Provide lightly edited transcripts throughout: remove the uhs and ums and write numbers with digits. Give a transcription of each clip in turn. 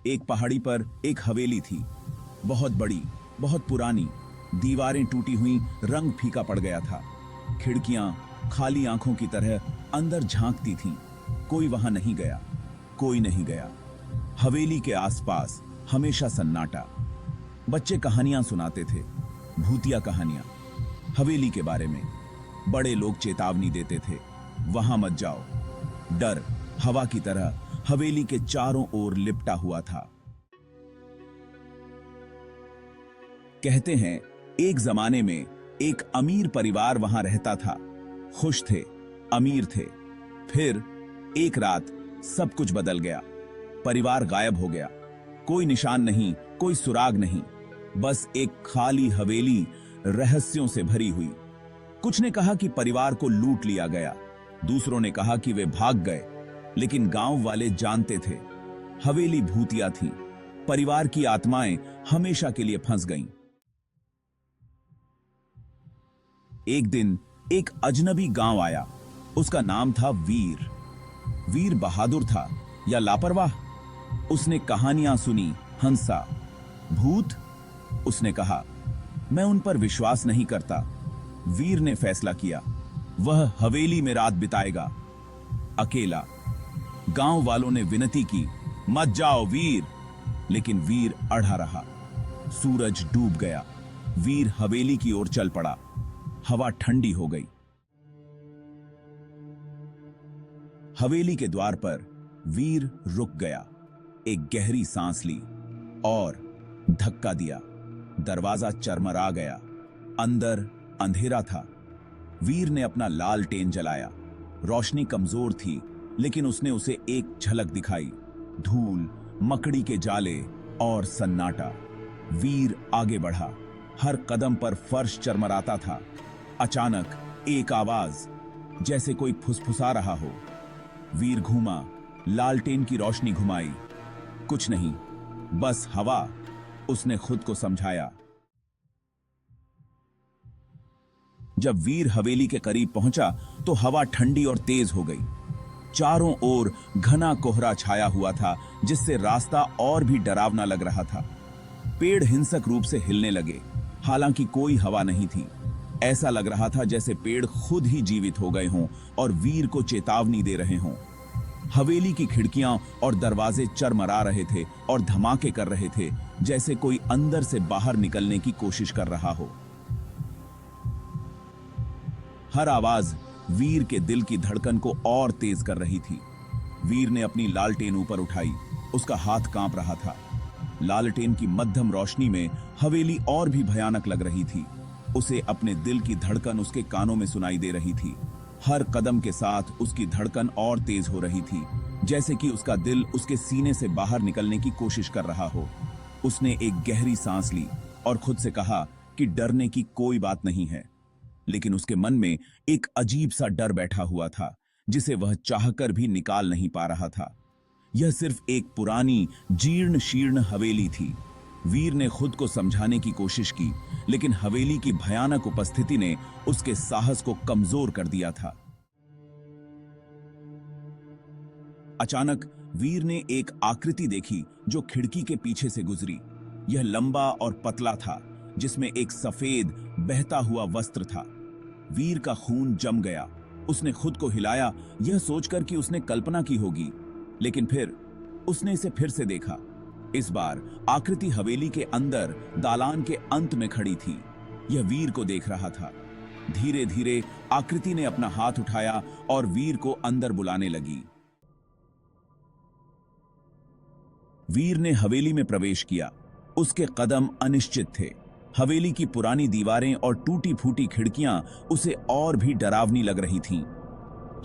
एक पहाड़ी पर एक हवेली थी, बहुत बड़ी, बहुत पुरानी। दीवारें टूटी हुई, रंग फीका पड़ गया था। खिड़कियां खाली आंखों की तरह अंदर झांकती थीं। कोई वहां नहीं गया, कोई नहीं गया। हवेली के आसपास हमेशा सन्नाटा। बच्चे कहानियां सुनाते थे, भूतिया कहानियां, हवेली के बारे में। बड़े लोग चेतावनी देते थे, वहां मत जाओ। डर हवा की तरह हवेली के चारों ओर लिपटा हुआ था। कहते हैं एक जमाने में एक अमीर परिवार वहां रहता था। खुश थे, अमीर थे। फिर एक रात सब कुछ बदल गया। परिवार गायब हो गया। कोई निशान नहीं, कोई सुराग नहीं, बस एक खाली हवेली रहस्यों से भरी हुई। कुछ ने कहा कि परिवार को लूट लिया गया, दूसरों ने कहा कि वे भाग गए, लेकिन गांव वाले जानते थे हवेली भूतिया थी। परिवार की आत्माएं हमेशा के लिए फंस गईं। एक दिन एक अजनबी गांव आया। उसका नाम था वीर। वीर बहादुर था या लापरवाह? उसने कहानियां सुनी, हंसा। भूत? उसने कहा, मैं उन पर विश्वास नहीं करता। वीर ने फैसला किया, वह हवेली में रात बिताएगा, अकेला। गांव वालों ने विनती की, मत जाओ वीर, लेकिन वीर अड़ा रहा। सूरज डूब गया। वीर हवेली की ओर चल पड़ा। हवा ठंडी हो गई। हवेली के द्वार पर वीर रुक गया, एक गहरी सांस ली और धक्का दिया। दरवाजा चरमरा गया। अंदर अंधेरा था। वीर ने अपना लालटेन जलाया। रोशनी कमजोर थी, लेकिन उसने उसे एक झलक दिखाई। धूल, मकड़ी के जाले और सन्नाटा। वीर आगे बढ़ा। हर कदम पर फर्श चरमराता था। अचानक एक आवाज, जैसे कोई फुसफुसा रहा हो। वीर घूमा, लालटेन की रोशनी घुमाई। कुछ नहीं, बस हवा। उसने खुद को समझाया। जब वीर हवेली के करीब पहुंचा तो हवा ठंडी और तेज हो गई। चारों ओर घना कोहरा छाया हुआ था, जिससे रास्ता और भी डरावना लग रहा था। पेड़ हिंसक रूप से हिलने लगे, हालांकि कोई हवा नहीं थी। ऐसा लग रहा था जैसे पेड़ खुद ही जीवित हो गए हों और वीर को चेतावनी दे रहे हों। हवेली की खिड़कियां और दरवाजे चरमरा रहे थे और धमाके कर रहे थे, जैसे कोई अंदर से बाहर निकलने की कोशिश कर रहा हो। हर आवाज वीर के दिल की धड़कन को और तेज कर रही थी। वीर ने अपनी लालटेन ऊपर उठाई। उसका हाथ कांप रहा था। लालटेन की मध्यम रोशनी में हवेली और भी भयानक लग रही थी। उसे अपने दिल की धड़कन उसके कानों में सुनाई दे रही थी। हर कदम के साथ उसकी धड़कन और तेज हो रही थी, जैसे कि उसका दिल उसके सीने से बाहर निकलने की कोशिश कर रहा हो। उसने एक गहरी सांस ली और खुद से कहा कि डरने की कोई बात नहीं है। लेकिन उसके मन में एक अजीब सा डर बैठा हुआ था, जिसे वह चाहकर भी निकाल नहीं पा रहा था। यह सिर्फ एक पुरानी जीर्ण शीर्ण हवेली थी। वीर ने खुद को समझाने की कोशिश की, लेकिन हवेली की भयानक उपस्थिति ने उसके साहस को कमजोर कर दिया था। अचानक वीर ने एक आकृति देखी जो खिड़की के पीछे से गुजरी। यह लंबा और पतला था, जिसमें एक सफेद बहता हुआ वस्त्र था। वीर का खून जम गया। उसने खुद को हिलाया, यह सोचकर कि उसने कल्पना की होगी, लेकिन फिर उसने इसे फिर से देखा। इस बार आकृति हवेली के अंदर दालान के अंत में खड़ी थी। यह वीर को देख रहा था। धीरे धीरे आकृति ने अपना हाथ उठाया और वीर को अंदर बुलाने लगी। वीर ने हवेली में प्रवेश किया। उसके कदम अनिश्चित थे। हवेली की पुरानी दीवारें और टूटी फूटी खिड़कियां उसे और भी डरावनी लग रही थीं।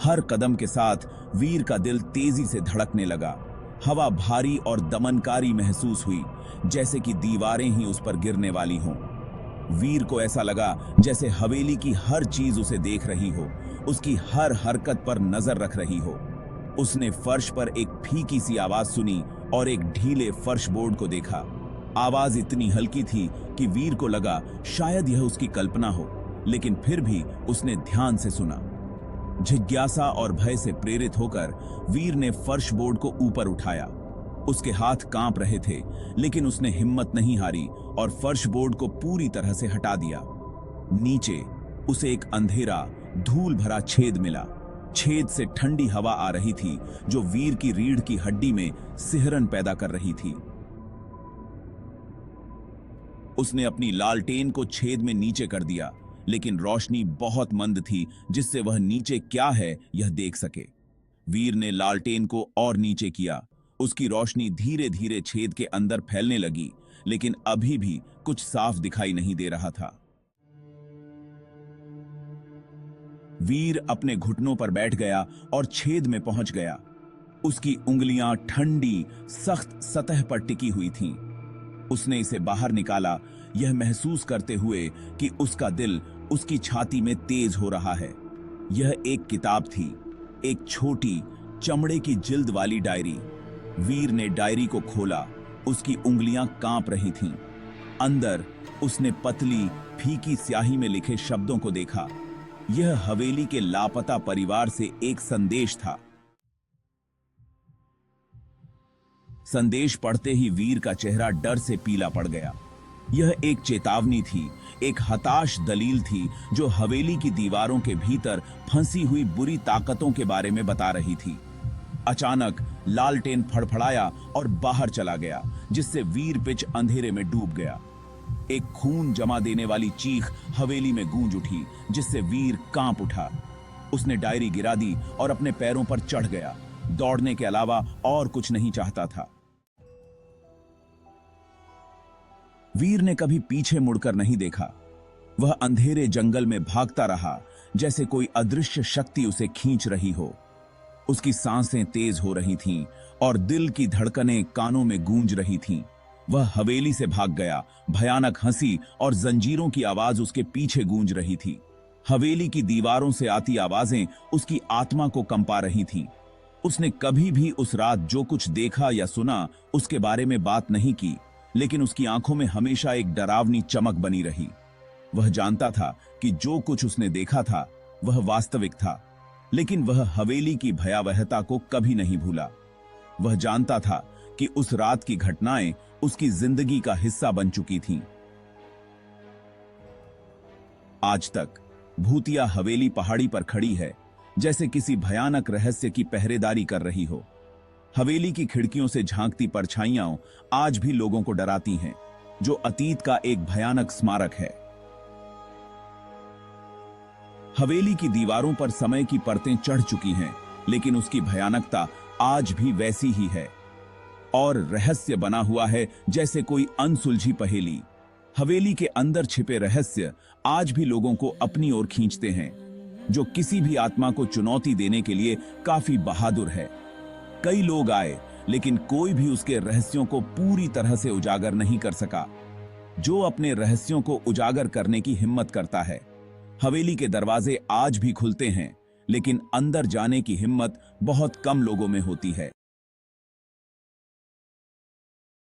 हर कदम के साथ वीर का दिल तेजी से धड़कने लगा। हवा भारी और दमनकारी महसूस हुई, जैसे कि दीवारें ही उस पर गिरने वाली हों। वीर को ऐसा लगा जैसे हवेली की हर चीज उसे देख रही हो, उसकी हर हरकत पर नजर रख रही हो। उसने फर्श पर एक फीकी सी आवाज सुनी और एक ढीले फर्श बोर्ड को देखा। आवाज इतनी हल्की थी कि वीर को लगा शायद यह उसकी कल्पना हो, लेकिन फिर भी उसने ध्यान से सुना। जिज्ञासा और भय से प्रेरित होकर वीर ने फर्श बोर्ड को ऊपर उठाया। उसके हाथ कांप रहे थे, लेकिन उसने हिम्मत नहीं हारी और फर्श बोर्ड को पूरी तरह से हटा दिया। नीचे उसे एक अंधेरा, धूल भरा छेद मिला। छेद से ठंडी हवा आ रही थी जो वीर की रीढ़ की हड्डी में सिहरन पैदा कर रही थी। उसने अपनी लालटेन को छेद में नीचे कर दिया, लेकिन रोशनी बहुत मंद थी जिससे वह नीचे क्या है यह देख सके। वीर ने लालटेन को और नीचे किया। उसकी रोशनी धीरे धीरे छेद के अंदर फैलने लगी, लेकिन अभी भी कुछ साफ दिखाई नहीं दे रहा था। वीर अपने घुटनों पर बैठ गया और छेद में पहुंच गया। उसकी उंगलियां ठंडी, सख्त सतह पर टिकी हुई थीं। उसने इसे बाहर निकाला, यह महसूस करते हुए कि उसका दिल उसकी छाती में तेज हो रहा है। यह एक किताब थी, एक छोटी चमड़े की जिल्द वाली डायरी। वीर ने डायरी को खोला। उसकी उंगलियां कांप रही थीं। अंदर उसने पतली, फीकी स्याही में लिखे शब्दों को देखा। यह हवेली के लापता परिवार से एक संदेश था। संदेश पढ़ते ही वीर का चेहरा डर से पीला पड़ गया। यह एक चेतावनी थी, एक हताश दलील थी जो हवेली की दीवारों के भीतर फंसी हुई बुरी ताकतों के बारे में बता रही थी। अचानक लालटेन फड़फड़ाया और बाहर चला गया, जिससे वीर पिच अंधेरे में डूब गया। एक खून जमा देने वाली चीख हवेली में गूंज उठी, जिससे वीर कांप उठा। उसने डायरी गिरा दी और अपने पैरों पर चढ़ गया। दौड़ने के अलावा और कुछ नहीं चाहता था। वीर ने कभी पीछे मुड़कर नहीं देखा। वह अंधेरे जंगल में भागता रहा, जैसे कोई अदृश्य शक्ति उसे खींच रही हो। उसकी सांसें तेज हो रही थीं और दिल की धड़कनें कानों में गूंज रही थीं। वह हवेली से भाग गया। भयानक हंसी और जंजीरों की आवाज उसके पीछे गूंज रही थी। हवेली की दीवारों से आती आवाजें उसकी आत्मा को कंपा रही थीं। उसने कभी भी उस रात जो कुछ देखा या सुना उसके बारे में बात नहीं की, लेकिन उसकी आंखों में हमेशा एक डरावनी चमक बनी रही। वह जानता था कि जो कुछ उसने देखा था वह वास्तविक था, लेकिन वह हवेली की भयावहता को कभी नहीं भूला। वह जानता था कि उस रात की घटनाएं उसकी जिंदगी का हिस्सा बन चुकी थीं। आज तक भूतिया हवेली पहाड़ी पर खड़ी है, जैसे किसी भयानक रहस्य की पहरेदारी कर रही हो। हवेली की खिड़कियों से झांकती परछाइयां आज भी लोगों को डराती हैं, जो अतीत का एक भयानक स्मारक है। हवेली की दीवारों पर समय की परतें चढ़ चुकी हैं, लेकिन उसकी भयानकता आज भी वैसी ही है और रहस्य बना हुआ है जैसे कोई अनसुलझी पहेली। हवेली के अंदर छिपे रहस्य आज भी लोगों को अपनी ओर खींचते हैं, जो किसी भी आत्मा को चुनौती देने के लिए काफी बहादुर है। कई लोग आए, लेकिन कोई भी उसके रहस्यों को पूरी तरह से उजागर नहीं कर सका। जो अपने रहस्यों को उजागर करने की हिम्मत करता है, हवेली के दरवाजे आज भी खुलते हैं, लेकिन अंदर जाने की हिम्मत बहुत कम लोगों में होती है।